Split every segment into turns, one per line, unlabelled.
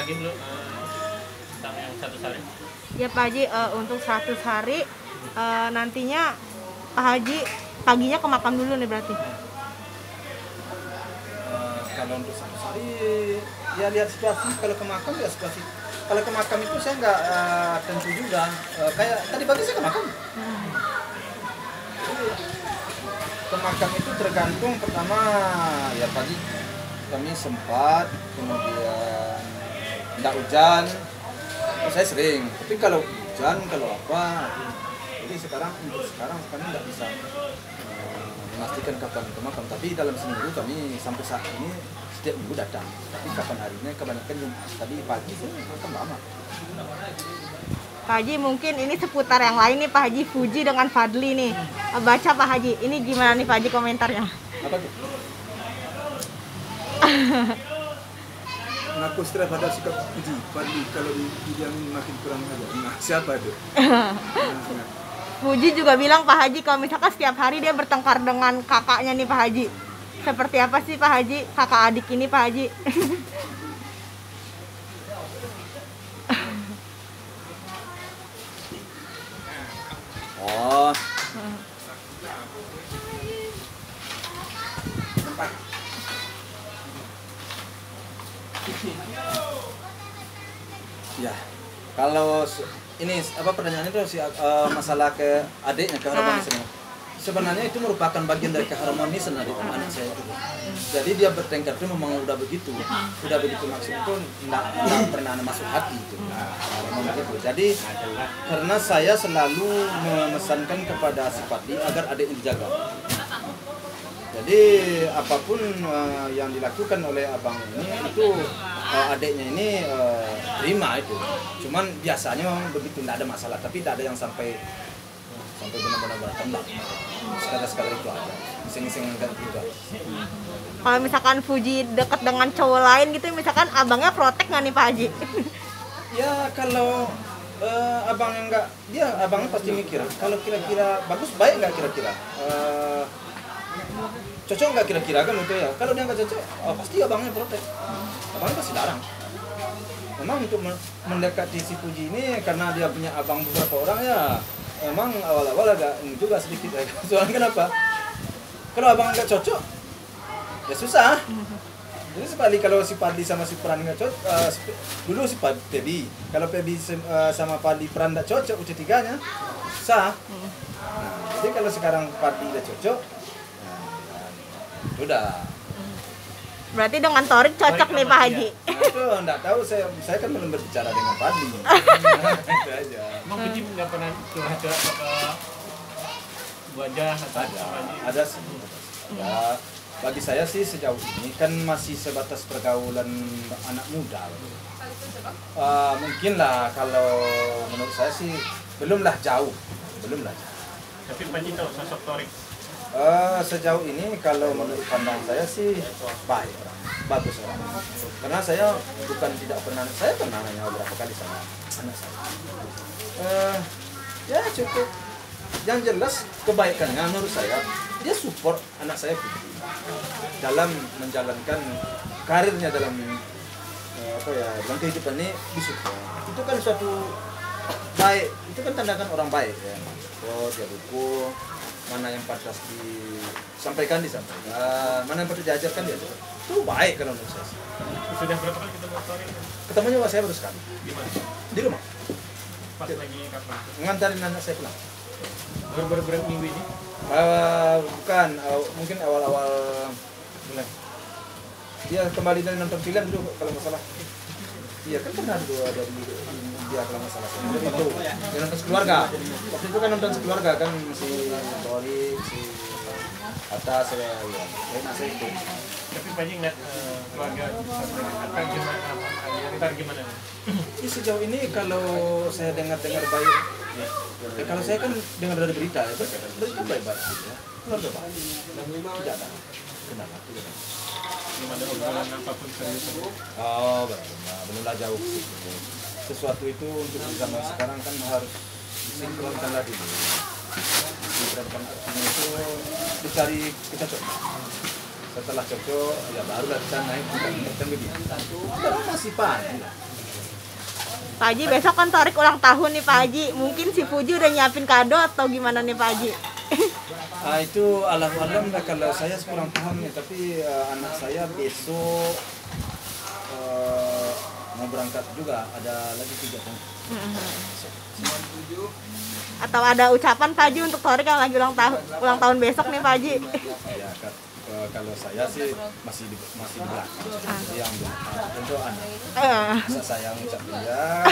Lagi dulu tentang yang 100 hari.
Ya Pak Haji, untuk 100 hari nantinya Pak Haji paginya ke makam dulu nih berarti.
Kalau untuk 100 hari ya lihat situasi. Kalau ke makam ya situasi. Kalau ke makam itu saya nggak tentu juga. Kayak tadi pagi saya ke makam. Ke makam itu tergantung, pertama ya pagi kami sempat, kemudian tidak hujan, saya sering. Tapi kalau hujan, kalau apa, jadi untuk sekarang kami tidak bisa memastikan kapan ke makam. Tapi dalam seminggu kami sampai saat ini setiap minggu datang. Tapi kapan harinya kebanyakan tadi pagi saya makan lama.
Pak Haji, mungkin ini seputar yang lain nih Pak Haji, Fuji dengan Fadli nih. Baca Pak Haji, ini gimana nih Pak Haji komentarnya?
Apa tuh?
Mengaku stres pada sikap Fuji, Fadli kalau didiamin makin kurang aja. Nah, siapa itu?
Fuji juga bilang Pak Haji kalau misalkan setiap hari dia bertengkar dengan kakaknya nih Pak Haji. Seperti apa sih Pak Haji, kakak adik ini Pak Haji?
Oh. Ya, kalau ini apa pertanyaan itu masalah ke adiknya, keharmonisan. Sebenarnya itu merupakan bagian dari keharmonisan dari anak saya itu. Jadi dia bertengkar itu memang udah begitu maksud itu tidak pernah masuk hati itu. Gitu. Jadi karena saya selalu memesankan kepada si Fadli agar adiknya dijaga. Jadi apapun yang dilakukan oleh abang ini itu adiknya ini terima itu. Cuman biasanya memang begitu, tidak ada masalah. Tapi tidak ada yang sampai benar-benar bertembak. Sekadar itu aja. Iseng-iseng enggak juga.
Kalau misalkan Fuji dekat dengan cowok lain gitu, misalkan abangnya protek nggak nih Pak Haji?
Ya kalau abangnya enggak, abangnya pasti mikir. Kalau kira-kira bagus, baik nggak kira-kira? Cocok nggak kira-kira kan itu ya. Kalau dia nggak cocok, pasti abangnya protek. Abangnya pasti larang. Memang untuk mendekati si Fuji ini karena dia punya abang beberapa orang ya. Memang awal-awal agak ini juga sedikit ya. Soalnya kenapa? Kalau abang nggak cocok, ya susah. Jadi sekali kalau si Fadli sama si Pran nggak cocok, dulu si Pebi. Kalau Pebi sama Fadli Pran nggak cocok UC3-nya, susah. Nah, jadi kalau sekarang Fadli udah cocok, sudah.
Berarti dengan Torik cocok nih Pak Haji.
Nah, itu enggak tahu, saya kan belum berbicara dengan Fadli. Itu aja.
Emang Fuji nggak pernah curhat ke wajah atau
Ada sih. Ya, bagi saya sih sejauh ini kan masih sebatas pergaulan anak muda. Mungkin lah kalau menurut saya sih belumlah jauh.
Tapi Pak Haji tahu sosok Torik.
Sejauh ini kalau menurut pandang saya sih bagus orang. Karena saya saya pernah nanya beberapa kali sama anak saya. Ya cukup. Yang jelas kebaikannya menurut saya, dia support anak saya dalam menjalankan karirnya dalam dalam kehidupan ini disupport. Itu kan suatu baik, itu kan tandakan orang baik ya. Oh, dia dukung, mana yang pantas disampaikan, mana yang perlu diajarkan diajarkan. Itu baik kalau menurut saya.
Sudah berapa kali ketemu Torik?
Ketemunya saya baru sekali.
Di mana?
Di rumah.
Pas lagi kapan?
Ngantarin anak saya pulang.
Berapa minggu ini?
Bukan, mungkin awal-awal bulan. Dia kembali dari nonton film dulu kalau nggak salah. Iya kan pernah dulu ada dia kalau nggak salah. Itu dia nonton sekeluarga. Waktu itu kan nonton sekeluarga kan si Torik, si Atta, saya saya itu.
Tapi Pak Haji ngeliat keluarga Atta gimana?
Ini sejauh ini kalau saya dengar-dengar baik, kalau saya kan dengar dari berita, berita baik-baik ya. Keluarga baik. Tidak ada kenapa?
Belum ada obrolan apapun serius.
Oh, belumlah jauh. Sesuatu itu untuk zaman sekarang kan harus disinkronkan lagi. Disinkronkan itu dicari kita coba. Setelah cocok, ya barulah kita naik kan begitu. Masih panjang.
Pak Haji besok kan Torik ulang tahun nih Pak Haji. Mungkin si Fuji udah nyiapin kado atau gimana nih Pak Haji?
Itu alam-alam lah kalau saya kurang paham nih, tapi anak saya besok mau berangkat juga, ada lagi 3 tahun.
Atau ada ucapan Pak Haji untuk Torik yang lagi ulang tahun besok nih Pak Haji?
Ya, kalau saya sih masih di belakang. Jadi yang untuk anak. Masa saya ngucap dia,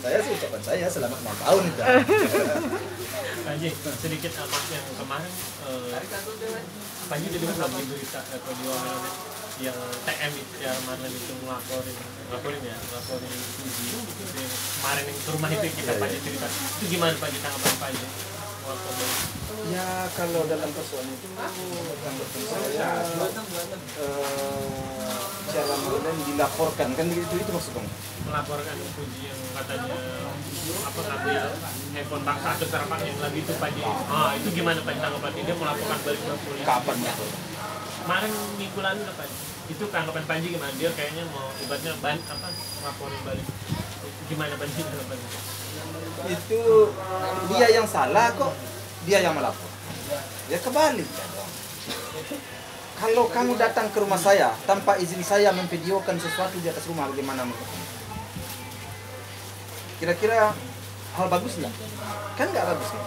saya sih ucapan saya selamat ulang tahun itu.
Pak Haji, sedikit apa yang kemarin Pak Haji udah dengar belum di berita atau di online yang TM itu yang mana itu ngelaporin Fuji itu yang kemarin yang ke rumah itu kita Pak Haji cerita. Itu gimana Pak Haji tanggapan Pak Haji?
Ya kalau dalam persoalan itu tanggapan saya cara online dilaporkan kan itu maksudnya
melaporkan Fuji yang katanya apa ngambil handphone Bang Satu Serapang yang lagi itu Pak Haji. Itu gimana Pak Haji tanggapan dia melaporkan balik ke polisi?
kapan ya?
Kemarin minggu lalu lah Pak Haji. Itu tanggapan Pak Haji gimana? Dia kayaknya mau ibaratnya laporin balik. Gimana Pak Haji tanggapannya?
Itu dia yang salah kok, dia yang melapor. Ya kebalik. Kalau kamu datang ke rumah saya tanpa izin saya memvideokan sesuatu di atas rumah, bagaimana menurut kamu? Kira-kira hal bagus nggak? Kan nggak bagus kan?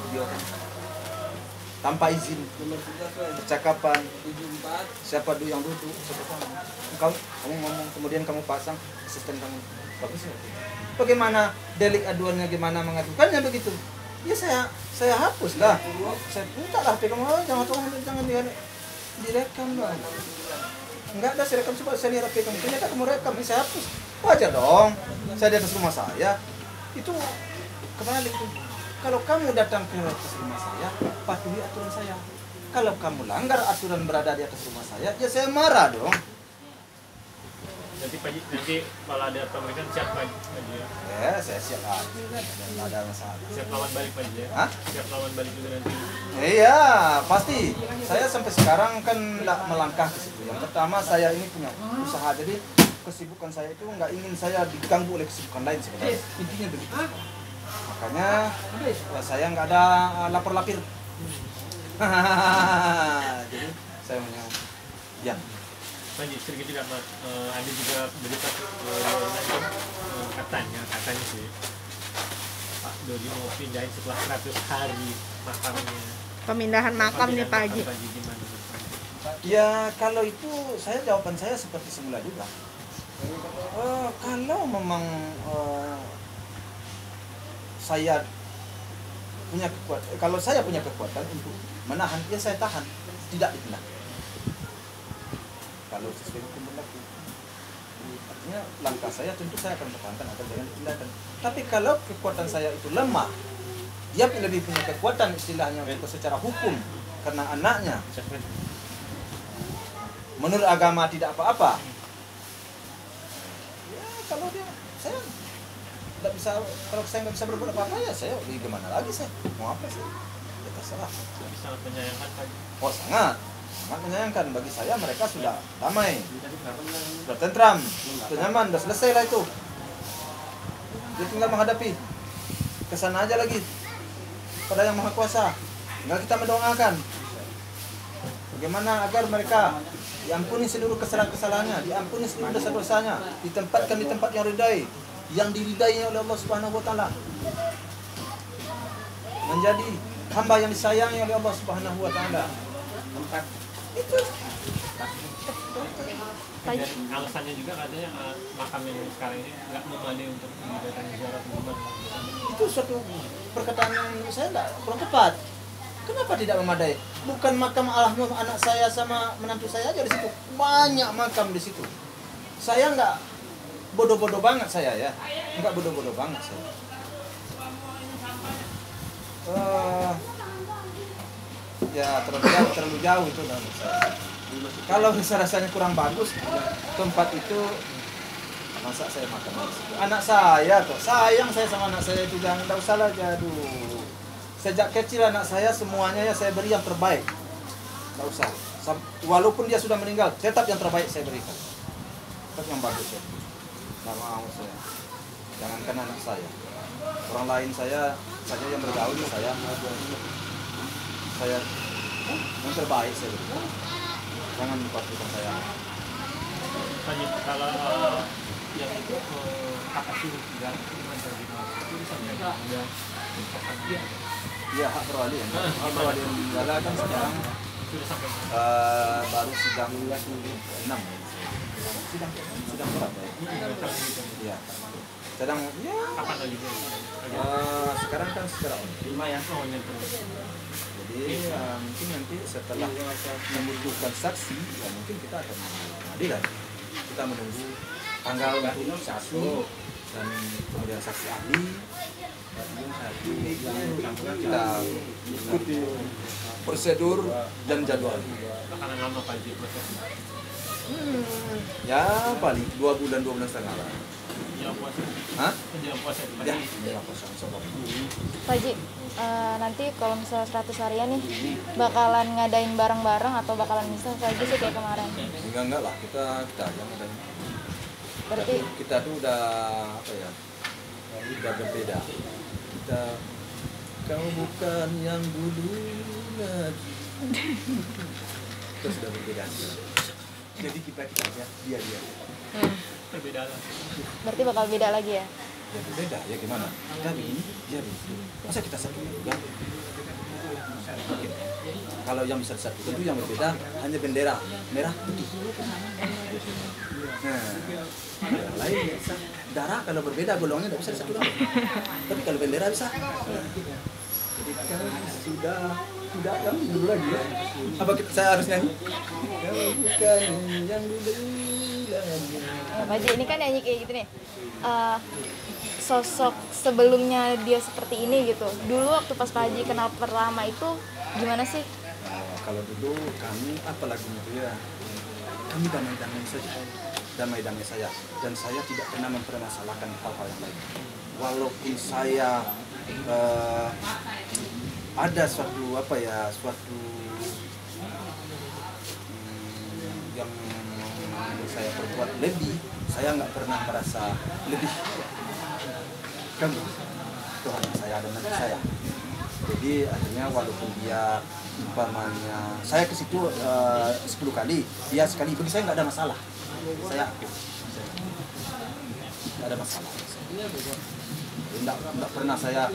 Videokan tanpa izin, percakapan, siapa dulu yang duduk, siapa kamu ngomong, kemudian kamu pasang asisten kamu, bagus nggak? Bagaimana delik aduannya, gimana mengadukannya begitu? Ya saya hapus lah. Saya minta lah HP kamu, jangan direkam dong. Enggak ada, saya rekam, coba saya lihat HP kamu. Ternyata kamu rekam, ini saya hapus. Wajar dong. Saya di atas rumah saya. Itu kebalik tuh. Kalau kamu datang ke atas rumah saya, patuhi aturan saya. Kalau kamu langgar aturan berada di atas rumah saya, ya saya marah dong.
Nanti Pak Haji, nanti kalau ada pemeriksaan siap Pak Haji ya?
Ya, saya siap lah. Tidak ada masalah.
Siap lawan balik Pak Haji ya?
Hah?
Siap lawan balik juga nanti.
Iya, pasti. Saya sampai sekarang kan nggak melangkah ke situ. Yang pertama saya ini punya usaha, jadi kesibukan saya itu nggak ingin saya diganggu oleh kesibukan lain sebenarnya. Intinya begitu. Makanya saya nggak ada lapor-lapir. Jadi saya punya ya.
Pak Haji, sedikit juga Mas, ada juga berita katanya sih Pak Dodi mau pindahin setelah 100 hari makamnya.
Pemindahan makam nih Pak Haji.
Pak Haji gimana?
Ya kalau itu jawaban saya seperti semula juga. Kalau memang saya punya kekuatan, kalau saya punya kekuatan untuk menahan, ya saya tahan, tidak dipindah. Kalau sesuai hukum berlaku, artinya langkah saya tentu saya akan pertahankan agar jangan dipindahkan. Tapi kalau kekuatan saya itu lemah, dia lebih punya kekuatan istilahnya untuk secara hukum karena anaknya menurut agama tidak apa-apa. Ya kalau saya tidak bisa, kalau saya nggak bisa berbuat apa-apa ya saya gimana lagi, saya mau apa sih? Ya terserah.
Sangat menyayangkan Pak Haji.
Oh sangat menyayangkan. Bagi saya mereka sudah damai, sudah tentram, sudah nyaman, sudah selesai lah itu. Dia tinggal menghadapi kesana aja lagi pada Yang Maha Kuasa. Tinggal kita mendoakan bagaimana agar mereka diampuni seluruh kesalahan-kesalahannya, diampuni seluruh dosa-dosanya, ditempatkan di tempat yang ridai, yang diridai oleh Allah Subhanahu wa taala. Menjadi hamba yang disayangi oleh Allah Subhanahu wa taala. Itu
Dan alasannya juga katanya makam yang sekarang ini nggak memadai untuk didatangi ziarah gimana?
itu suatu perkataan yang menurut saya kurang tepat. Kenapa tidak memadai? Bukan makam almarhum anak saya sama menantu saya aja di situ. Banyak makam di situ. Saya nggak bodoh-bodoh banget saya ya. Nggak bodoh-bodoh banget saya. Ya terlalu jauh itu menurut saya. Kalau rasanya kurang bagus tempat itu, masa saya makan di situ. Anak saya tuh sayang saya sama anak saya itu, jangan, enggak usah lah. Aduh, sejak kecil anak saya semuanya ya saya beri yang terbaik, enggak usah. Walaupun dia sudah meninggal, tetap yang terbaik saya berikan, tetap yang bagus ya. Nggak mau saya. Jangankan anak saya, orang lain saya saja yang bergaul saya yang terbaik saya berikan. Jangan pakaikan saya.
Tanya kalau yang itu hak asuh negara gimana itu disampaikan ya
Iya, hak perwalian. Hak perwalian negara kan sekarang
sudah sampai
baru sidang 6. Sidang berat ya. Iya. Sedang ya
kapan lagi?
sekarang kan secara
Lumayan soalnya terus.
jadi mungkin nanti setelah membutuhkan saksi ya mungkin kita akan pengadilan. Kita menunggu tanggal untuk saksi dan kemudian saksi ahli. Kita ikuti prosedur dan jadwal.
Bakalan lama Pak Haji prosesnya.
Ya paling 2 bulan 2 bulan setengah lah.
Menjelang puasa.
Hah?
Menjelang puasa Pak
Ya,
Haji.
menjelang puasa sebab
Pak Haji, nanti kalau misalnya 100 harian nih bakalan ngadain bareng-bareng atau bakalan misah lagi sih kayak kemarin?
enggak lah kita aja ada.
Berarti
Kita tuh udah apa ya? Udah berbeda. Kita kau bukan yang dulu lagi. Kita sudah berbeda sekarang. Jadi kita aja dia.
Berbeda lah.
berarti bakal beda lagi ya?
Ya berbeda ya gimana? Kita begini, dia begitu. Masa kita satu juga? Kalau yang bisa disatukan itu yang berbeda hanya bendera merah putih. Nah, yang lain bisa. Darah kalau berbeda golongannya tidak bisa disatukan. Tapi kalau bendera bisa. Jadi kan sudah tidak akan dulu lagi ya. Apa saya harus nyanyi? Kau bukan yang dulu lagi.
Pak Haji, ini kan nyanyi kayak gitu nih. Sosok sebelumnya dia seperti ini gitu. Dulu waktu pas Pak Haji kenal pertama itu gimana sih?
Kalau dulu kami apa lagunya itu ya? Kami damai-damai saja. Damai-damai saya dan saya tidak pernah mempermasalahkan hal-hal yang lain. Walaupun saya ada suatu yang saya perbuat lebih, saya nggak pernah merasa lebih. Kan Tuhan saya dan Nabi saya. Jadi akhirnya walaupun dia umpamanya saya ke situ 10 kali, dia sekali, bagi saya nggak ada masalah. Saya akui, nggak ada masalah. Nggak pernah saya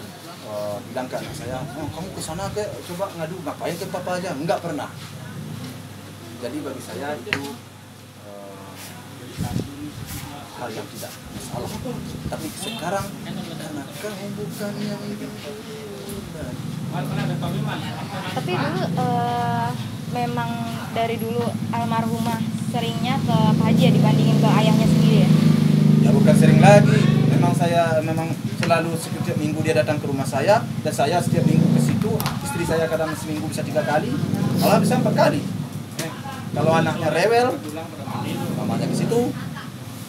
bilang ke anak saya, oh, kamu ke sana ke coba ngadu, ngapain ke papa aja, nggak pernah. Jadi bagi saya itu hal yang tidak masalah. Tapi sekarang karena kamu bukan yang
Tapi dulu memang dari dulu almarhumah seringnya ke Pak Haji ya dibandingin ke ayahnya sendiri ya?
Ya bukan sering lagi. Memang selalu setiap minggu dia datang ke rumah saya dan saya setiap minggu ke situ. Istri saya kadang seminggu bisa 3 kali, malah bisa 4 kali. Kalau anaknya rewel, mamanya ke situ,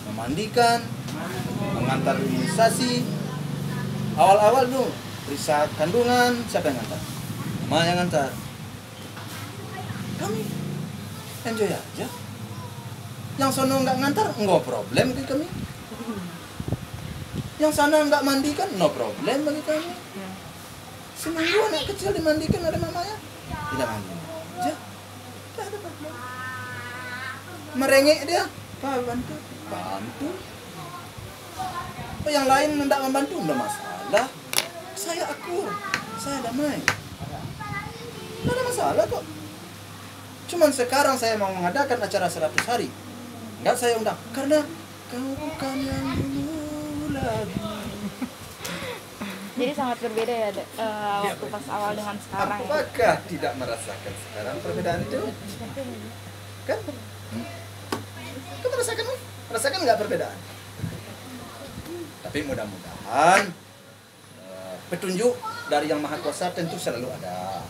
memandikan, mengantar imunisasi. Awal-awal tuh periksa kandungan, siapa yang ngantar? Mama yang ngantar. Kami enjoy aja. Yang sono nggak ngantar, nggak problem bagi kami. Yang sana nggak mandikan, no problem bagi kami. Seminggu anak kecil dimandikan oleh mamanya, tidak mandi aja, tidak ada problem. Merengek dia, Pak bantu. Oh, yang lain tidak membantu, tidak masalah. Saya akur, saya damai, tidak ada masalah kok. Cuman sekarang saya mau mengadakan acara 100 hari, nggak saya undang karena kau bukan yang dulu lagi.
Jadi sangat berbeda ya waktu pas awal dengan sekarang ya?
Apakah tidak merasakan sekarang perbedaan itu? Kan? Kau merasakan? Merasakan nggak perbedaan? Tapi mudah-mudahan petunjuk dari Yang Maha Kuasa tentu selalu ada.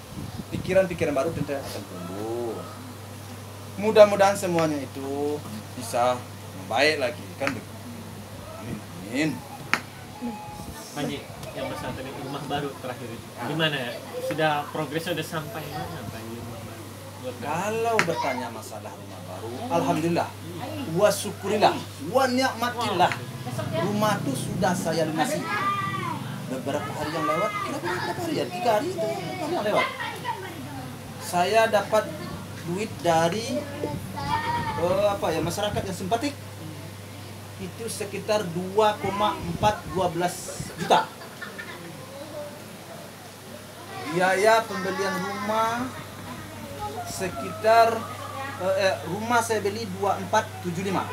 Pikiran-pikiran baru tentu akan tumbuh. Mudah-mudahan semuanya itu bisa membaik lagi, kan? Amin. Amin.
Haji, yang masalah tadi rumah baru terakhir itu gimana ya? Sudah progresnya udah sampai mana Pak Haji rumah baru?
Kalau bertanya masalah rumah baru, alhamdulillah, wa syukurillah, wa ni'matillah. rumah tuh sudah saya lunasi beberapa hari yang lewat, kira-kira berapa hari ya? 3 hari itu berapa hari yang lewat. Saya dapat duit dari masyarakat yang simpatik itu sekitar 2,412 juta. Biaya pembelian rumah sekitar rumah saya beli 2475.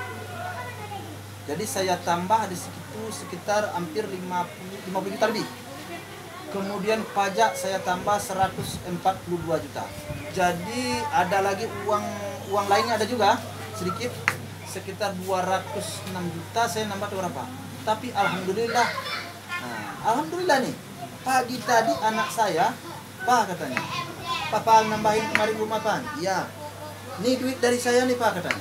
Jadi saya tambah di situ sekitar hampir 50 juta lebih. Kemudian pajak saya tambah 142 juta. Jadi ada lagi uang lainnya ada juga sedikit sekitar 206 juta saya nambah ke berapa. Tapi alhamdulillah. Nah, alhamdulillah nih. Pagi tadi anak saya, "Pak," katanya, "Papa nambahin kemarin rumah, Pak." "Iya. Ini duit dari saya nih, Pak," katanya.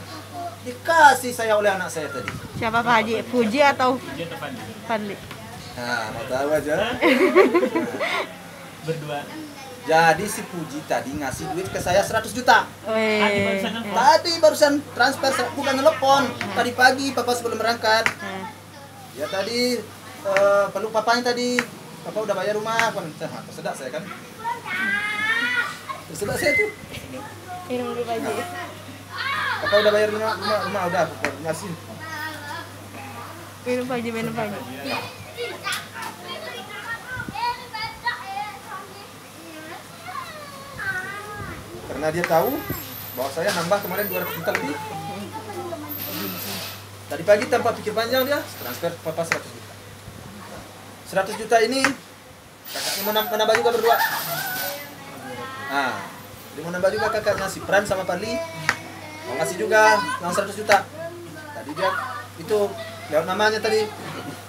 Dikasih saya oleh anak saya tadi.
Siapa Pak Haji? Fuji atau
Fuji atau Fadli?
Fadli?
Nah, mau tahu aja.
Berdua.
Jadi si Puji tadi ngasih duit ke saya 100 juta. Tadi barusan transfer, bukan telepon. Tadi pagi papa sebelum berangkat. Ya tadi peluk papanya tadi. Papa udah bayar rumah, kan tersedak saya kan. Tersedak saya tuh.
Minum dulu Pak Haji.
Papa udah bayar rumah udah papa ngasih.
Minum Pak Haji, minum Pak Haji.
Karena dia tahu bahwa saya nambah kemarin 200 juta lebih. Tadi pagi tanpa pikir panjang dia transfer papa 100 juta. 100 juta ini kakaknya mau nambah juga berdua. Nah, dia mau nambah juga kakak ngasih Pran sama Parli. Mau ngasih juga yang 100 juta. Tadi dia itu lewat namanya tadi.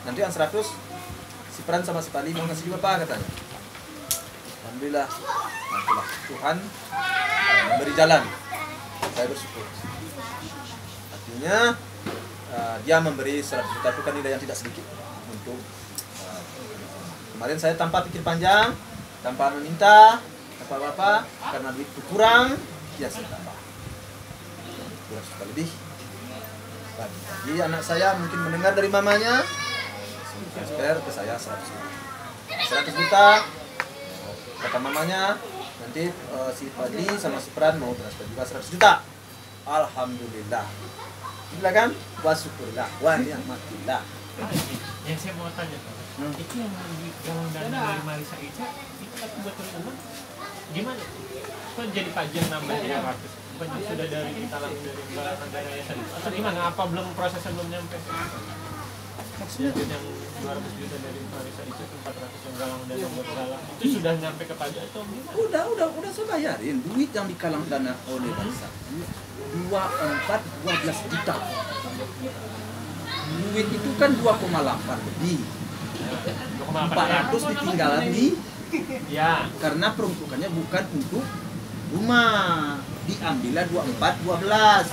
Nanti yang 100 si Pran sama si Parli mau ngasih juga Pak katanya. Alhamdulillah. Nantilah Tuhan memberi jalan. Saya bersyukur. Artinya dia memberi 100 juta itu kan nilai yang tidak sedikit untuk kemarin saya tanpa pikir panjang, tanpa meminta apa-apa, karena duitku kurang, ya saya tambah 200 juta lebih. Jadi anak saya mungkin mendengar dari mamanya transfer ke saya 100 juta. 100 juta kata mamanya, nanti si Fadli sama si Pran mau transfer juga 100 juta. Alhamdulillah. Gila kan? Wa syukurillah wa ni'matillah.
Yang saya mau tanya Pak, itu yang di galang dana dari Marisa Ica itu kan buat rumah gimana? Kok jadi pajak nambahnya 200? Bukannya sudah dari kita langsung dari galangan dana yayasan itu? Atau gimana? Apa belum prosesnya belum nyampe? Maksudnya yang 200 juta dari Marisa Ica ke 400 yang galang dana buat galang itu sudah nyampe ke pajak atau gimana?
Udah saya bayarin duit yang dikalang dana oleh Marisa 12 juta. Duit itu kan 2,8 lebih. 400 ditinggalan di
ya.
Karena peruntukannya bukan untuk rumah. Diambillah 12.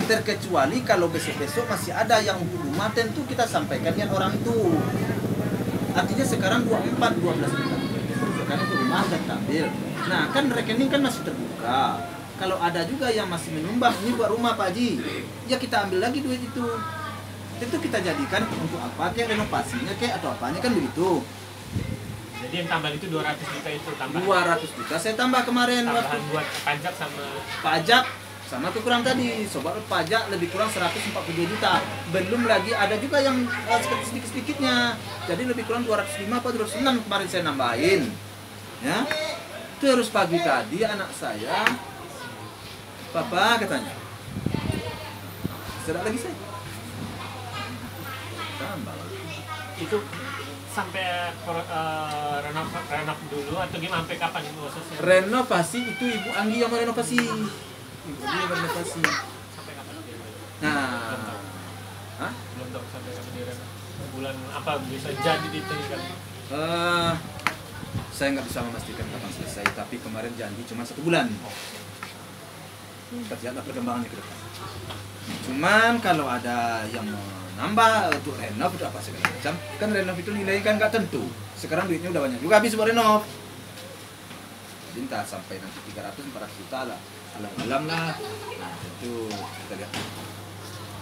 Terkecuali kalau besok-besok masih ada yang untuk rumah, tentu kita sampaikan dengan orang itu. Artinya sekarang 12 juta. Peruntukan untuk rumah dan tampil. Nah, kan rekening kan masih terbuka. Kalau ada juga yang masih menyumbang, ini buat rumah Pak Haji, ya kita ambil lagi duit itu. Itu kita jadikan untuk apa, kayak renovasinya kayak atau apanya kan begitu.
Jadi yang tambah itu 200 juta itu tambah
200 juta saya tambah kemarin
tambahan buat pajak
sama kekurang tadi. Sobat pajak lebih kurang 142 juta. Belum lagi ada juga yang sedikit-sedikitnya. Jadi lebih kurang 205 atau 206 kemarin saya nambahin. Ya. Terus pagi tadi anak saya, "Papa," katanya, "sedang lagi saya." Tambah.
itu sampai renov dulu atau gimana, sampai kapan itu prosesnya?
Renovasi itu Ibu Anggi yang merenovasi. Ibu dia yang merenovasi.
Sampai kapan dia?
Nah, hah?
Belum tahu sampai kapan dia renov. Bulan apa bisa jadi ditinggal?
Saya nggak bisa memastikan kapan selesai, tapi kemarin janji cuma 1 bulan. Kita lihatlah perkembangannya ke depan. Cuman kalau ada yang nambah untuk renov itu apa segala macam, kan renov itu nilai kan nggak tentu. Sekarang duitnya udah banyak juga habis buat renov. Jadi entah sampai nanti 300-400 juta lah, alam-alam lah. Nah itu kita lihat.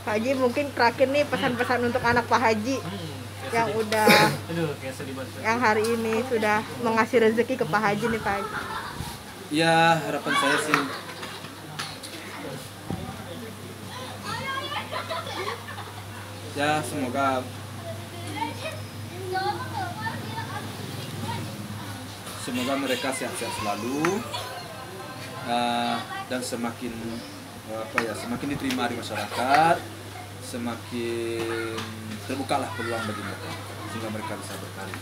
Pak Haji mungkin terakhir nih pesan-pesan untuk anak Pak Haji
Kayak
yang
sedih.
udah
Aduh, kayak sedih banget.
yang hari ini sudah mengasih rezeki ke Pak Haji nih Pak Haji.
Ya, harapan saya sih ya semoga mereka sehat-sehat selalu, dan semakin semakin diterima di masyarakat, semakin terbukalah peluang bagi mereka sehingga mereka bisa berkarya.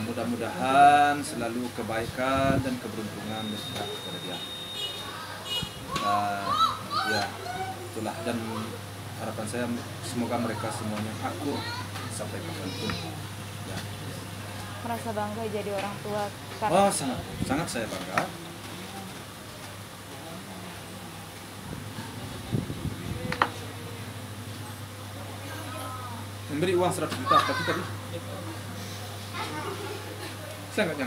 Mudah-mudahan selalu kebaikan dan keberuntungan berserta kepada dia. Ya, itulah, dan harapan saya semoga mereka semuanya akur sampai kapanpun. Ya.
Merasa bangga jadi orang tua
Oh, sangat saya bangga. Memberi uang 100 juta tapi tadi saya nggak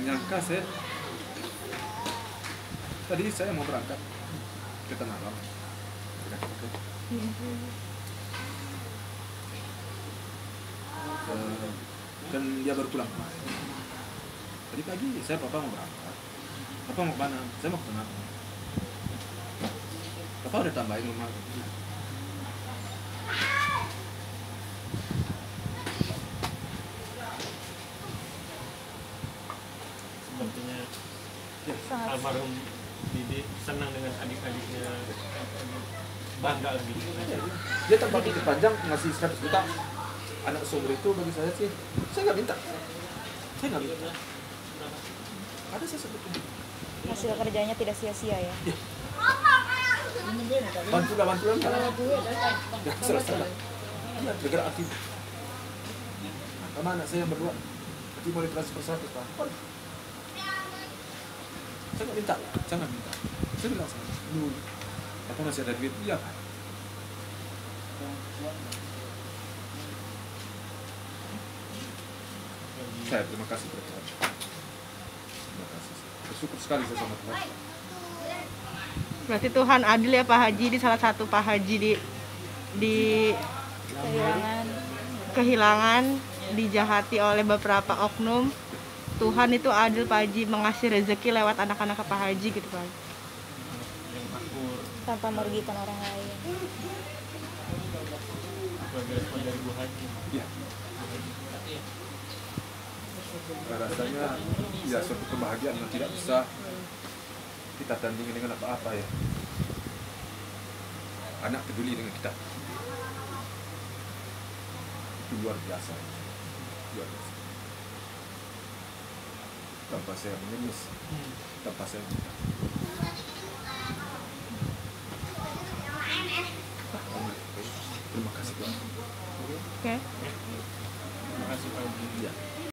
nyangka saya. Tadi saya mau berangkat ke Tanah Abang. Dan dia baru pulang kemarin. Tadi pagi saya papa mau berangkat. Papa mau kemana? Saya mau ke Tanah Abang. Papa udah tambahin rumah.
Sepertinya
sangat
almarhum Didi senang dengan adik-adiknya, bangga lagi.
Dia tanpa pikir panjang ngasih 100 juta. Anak seumur itu bagi saya sih, saya nggak minta. Ada saya sebutnya.
hasil kerjanya tidak sia-sia ya.
Bantulah. Ya, selesai lah. Ya, bergerak aktif. Sama anak saya yang berdua. Nanti mau ditransfer 100 Pak. Saya nggak minta. Saya bilang sama dulu. Apa masih ada duit? Iya Pak. Saya terima kasih kepada Tuhan. Terima kasih. Bersyukur sekali saya sama Tuhan.
Berarti Tuhan adil ya Pak Haji, di salah satu Pak Haji di kehilangan dijahati oleh beberapa oknum. Tuhan itu adil Pak Haji, mengasih rezeki lewat anak-anak Pak Haji gitu Pak Haji.
Yang akur,
Tanpa merugikan orang lain.
sebagai respon dari Bu Haji.
Iya. Rasanya ya suatu kebahagiaan yang tidak bisa kita tandingin dengan apa-apa ya. Anak peduli dengan kita. Itu luar biasa. Tanpa saya mengemis, tanpa saya minta. Terima kasih Tuhan.
Oke.
Terima kasih Pak Haji.
Ya.